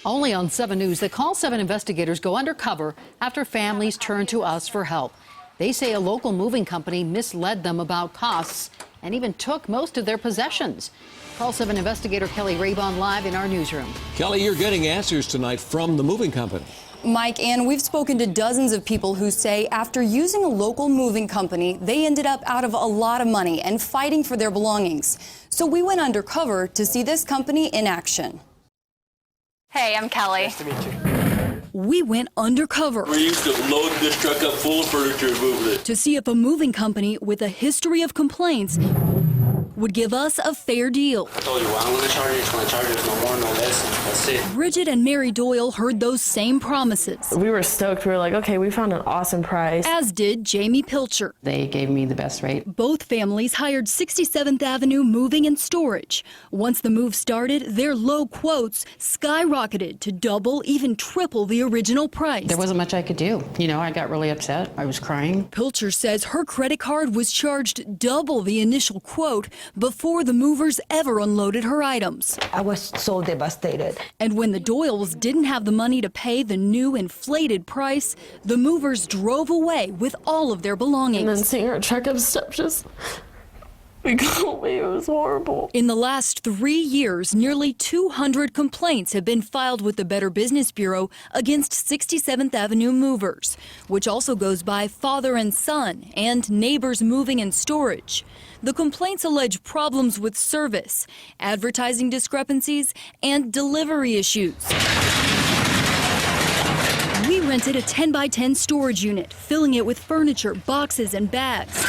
Only on 7 News, the CALL7 investigators go undercover after families turn to us for help. They say a local moving company misled them about costs and even took most of their possessions. CALL7 investigator Keli Rabon live in our newsroom. Kelly, you're getting answers tonight from the moving company. Mike, and we've spoken to dozens of people who say after using a local moving company, they ended up out of a lot of money and fighting for their belongings. So we went undercover to see this company in action. Hey, I'm Kelly. Nice to meet you. We went undercover. We used to load this truck up full of furniture and move it. To see if a moving company with a history of complaints would give us a fair deal. I told you, well, I'm going to charge you. It's going to charge us no more, no less. That's it. Bridget and Mary Doyle heard those same promises. We were stoked. We were like, okay, we found an awesome price. As did Jamie Pilcher. They gave me the best rate. Both families hired 67th Avenue Moving and Storage. Once the move started, their low quotes skyrocketed to double, even triple the original price. There wasn't much I could do. You know, I got really upset. I was crying. Pilcher says her credit card was charged double the initial quote before the movers ever unloaded her items. I was so devastated. And when the Doyles didn't have the money to pay the new inflated price, the movers drove away with all of their belongings. And then seeing our truck up steps just, we couldn't believe it was horrible. In the last 3 years, nearly 200 complaints have been filed with the Better Business Bureau against 67th Avenue movers, which also goes by father and son and neighbors moving and storage. The complaints allege problems with service, advertising discrepancies, and delivery issues. We rented a 10-by-10 storage unit, filling it with furniture, boxes, and bags.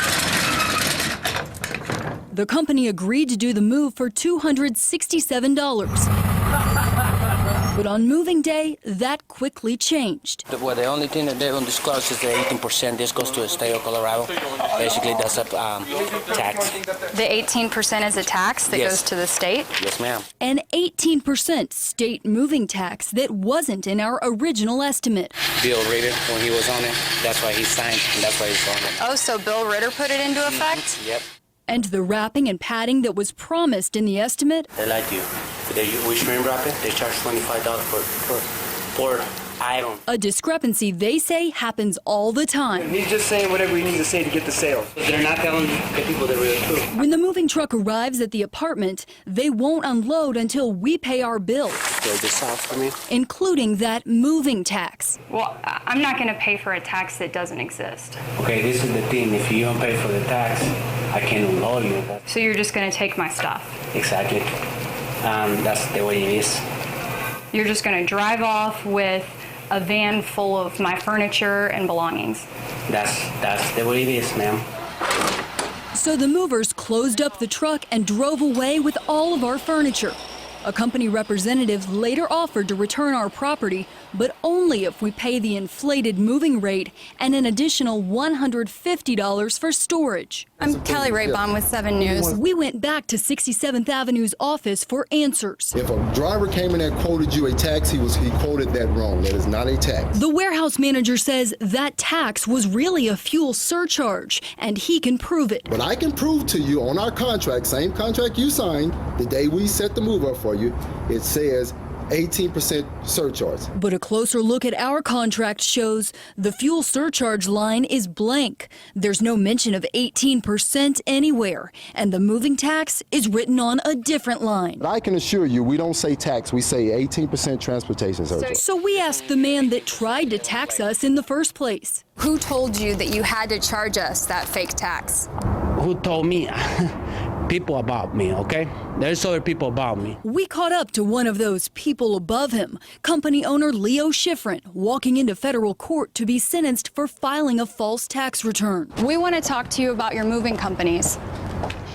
The company agreed to do the move for $267. But on moving day, that quickly changed. Well, the only thing that they don't disclose is the 18%. This goes to the state of Colorado. Basically, that's a tax. The 18% is a tax that goes to the state? Yes, ma'am. An 18% state moving tax that wasn't in our original estimate. Bill Ritter, when he was on it, that's why he signed, and that's why he's on it. Oh, so Bill Ritter put it into effect? Yep. And the wrapping and padding that was promised in the estimate? They like you. We shrink wrap it, they charge $25 per item. A discrepancy they say happens all the time. He's just saying whatever he needs to say to get the sale. They're not telling the people the real truth. When the moving truck arrives at the apartment, they won't unload until we pay our bill, Fill this out for me. including that moving tax. Well, I'm not going to pay for a tax that doesn't exist. Okay, this is the thing. If you don't pay for the tax, I can't unload you. So you're just going to take my stuff? Exactly. That's the way it is. You're just going to drive off with a van full of my furniture and belongings? That's the way it is, ma'am. So the movers closed up the truck and drove away with all of our furniture. A company representative later offered to return our property, but only if we pay the inflated moving rate and an additional $150 for storage. I'm Keli Rabon with 7 News. We went back to 67th Avenue's office for answers. If a driver came in and quoted you a tax, he quoted that wrong. That is not a tax. The warehouse manager says that tax was really a fuel surcharge, and he can prove it. But I can prove to you on our contract, same contract you signed, the day we set the move up for you, it says 18% surcharge. But a closer look at our contract shows the fuel surcharge line is blank. There's no mention of 18% anywhere, and the moving tax is written on a different line. But I can assure you, we don't say tax, we say 18% transportation surcharge. So we asked the man that tried to tax us in the first place. Who told you that you had to charge us that fake tax? Who told me? People above me, okay? There's other people above me. We caught up to one of those people above him, company owner Leo Schifrin, walking into federal court to be sentenced for filing a false tax return. We want to talk to you about your moving companies.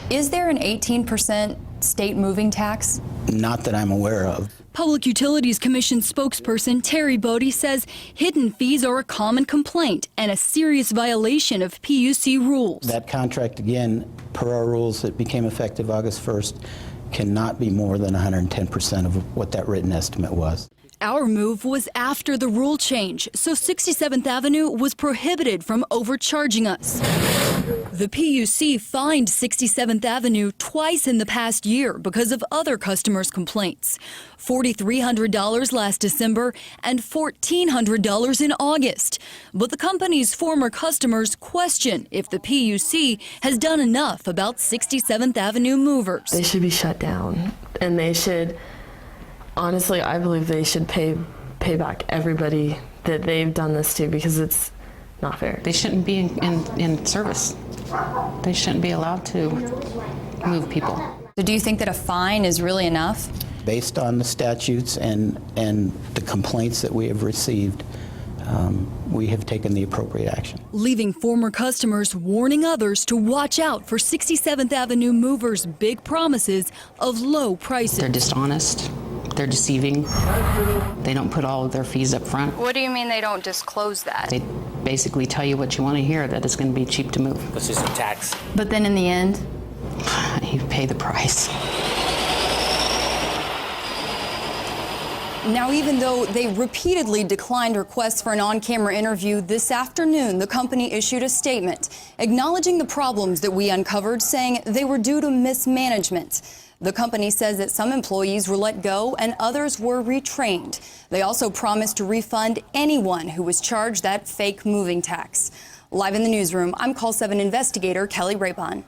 Is there an 18% state moving tax? Not that I'm aware of. Public Utilities Commission spokesperson Terry Bodie says hidden fees are a common complaint and a serious violation of PUC rules. That contract, again, per our rules that became effective August 1st, cannot be more than 110% of what that written estimate was. Our move was after the rule change, so 67th Avenue was prohibited from overcharging us. The PUC fined 67th Avenue twice in the past year because of other customers' complaints. $4,300 last December and $1,400 in August. But the company's former customers question if the PUC has done enough about 67th Avenue movers. They should be shut down, and they should, honestly, I believe they should pay back everybody that they've done this to, because it's not fair. They shouldn't be in service. They shouldn't be allowed to move people. So do you think that a fine is really enough? Based on the statutes and the complaints that we have received, we have taken the appropriate action. Leaving former customers warning others to watch out for 67th Avenue movers' big promises of low prices. They're dishonest. They're deceiving. They don't put all of their fees up front. What do you mean they don't disclose that? They basically tell you what you want to hear, that it's going to be cheap to move. It's just a tax. But then in the end, You pay the price. now even though they repeatedly declined requests for an on-camera interview, this afternoon the company issued a statement acknowledging the problems that we uncovered, saying they were due to mismanagement. The company says that some employees were let go and others were retrained. They also promised to refund anyone who was charged that fake moving tax. Live in the newsroom, I'm CALL7 investigator Keli Rabon.